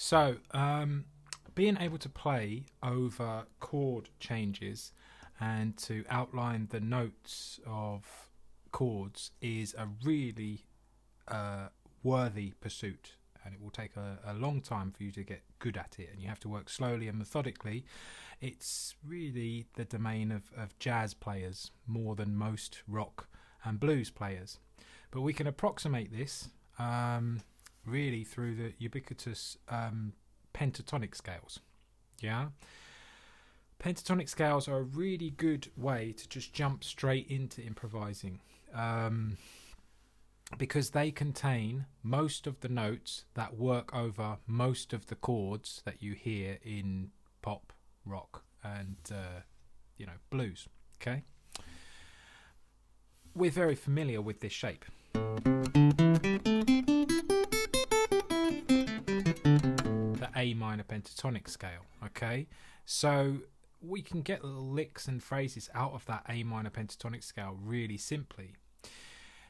So, being able to play over chord changes and to outline the notes of chords is a really worthy pursuit, and it will take a long time for you to get good at it, and you have to work slowly and methodically. It's really the domain of jazz players more than most rock and blues players, but we can approximate this really through the ubiquitous pentatonic scales. Pentatonic scales are a really good way to just jump straight into improvising, because they contain most of the notes that work over most of the chords that you hear in pop, rock, and blues. Okay, we're very familiar with this shape. The A minor pentatonic scale. Okay, so we can get little licks and phrases out of that A minor pentatonic scale really simply.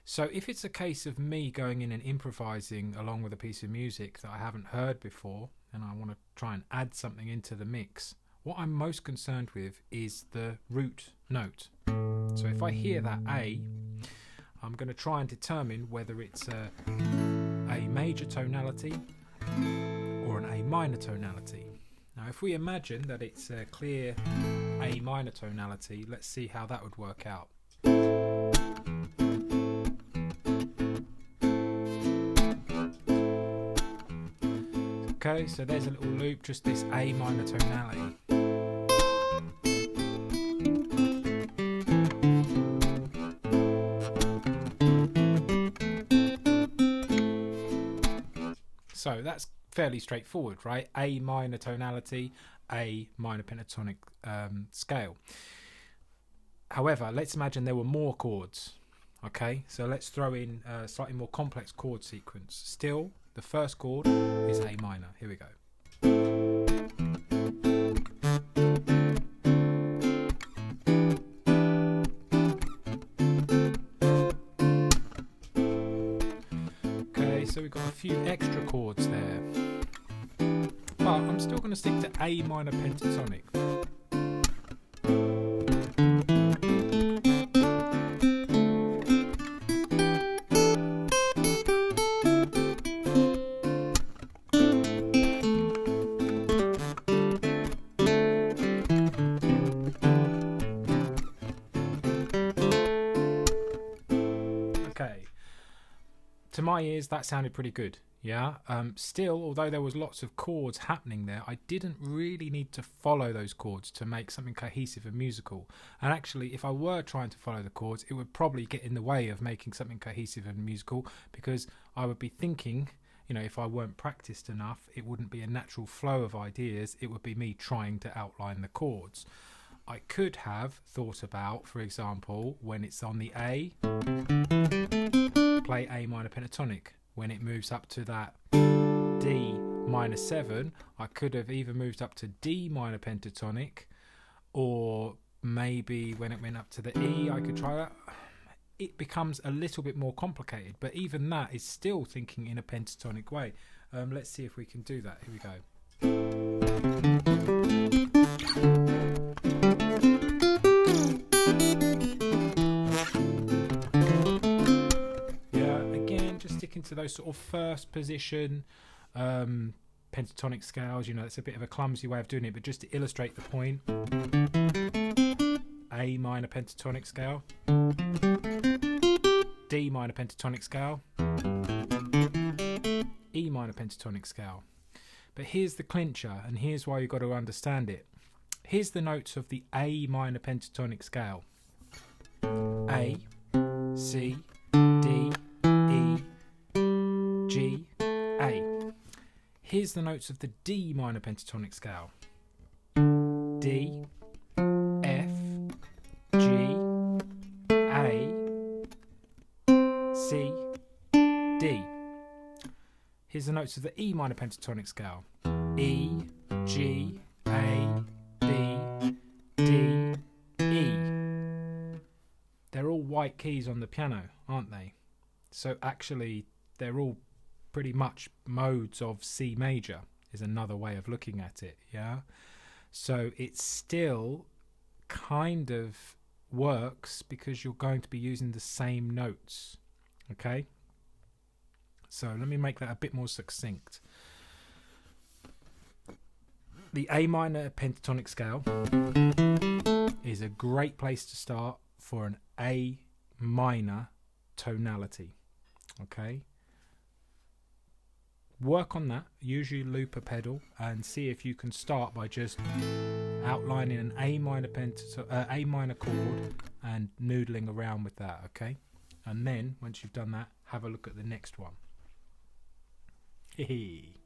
So if it's a case of me going in and improvising along with a piece of music that I haven't heard before, and I want to try and add something into the mix, what I'm most concerned with is the root note. So if I hear that A, I'm going to try and determine whether it's a major tonality or an A minor tonality. Now if we imagine that it's a clear A minor tonality, let's see how that would work out. Okay, so there's a little loop, just this A minor tonality. So that's fairly straightforward, right? A minor tonality, A minor pentatonic scale. However, let's imagine there were more chords. Okay, so let's throw in a slightly more complex chord sequence. Still, the first chord is A minor. Here we go. Okay, so we've got a few extra chords there. But I'm still going to stick to A minor pentatonic. To my ears, that sounded pretty good. Still, although there was lots of chords happening there, I didn't really need to follow those chords to make something cohesive and musical. And actually, if I were trying to follow the chords, it would probably get in the way of making something cohesive and musical, because I would be thinking, if I weren't practiced enough, it wouldn't be a natural flow of ideas. It would be me trying to outline the chords. I could have thought about, for example, when it's on the A, play A minor pentatonic. When it moves up to that D minor 7, I could have either moved up to D minor pentatonic, or maybe when it went up to the E, I could try that. It becomes a little bit more complicated, but even that is still thinking in a pentatonic way. Let's see if we can do that. Here we go. Into those sort of first position pentatonic scales, it's a bit of a clumsy way of doing it, but just to illustrate the point, A minor pentatonic scale, D minor pentatonic scale, E minor pentatonic scale. But here's the clincher, and here's why you've got to understand it. Here's the notes of the A minor pentatonic scale: A, C, D, E, G, A. Here's the notes of the D minor pentatonic scale: D, F, G, A, C, D. Here's the notes of the E minor pentatonic scale: E, G, A, B, D, E. They're all white keys on the piano, aren't they? So actually, they're all pretty much modes of C major. is another way of looking at it. Yeah, so it still kind of works because you're going to be using the same notes. Okay, so let me make that a bit more succinct. The A minor pentatonic scale is a great place to start for an A minor tonality. Okay, work on that, use your looper pedal and see if you can start by just outlining an A minor chord and noodling around with that. Okay, and then once you've done that, have a look at the next one. Hee.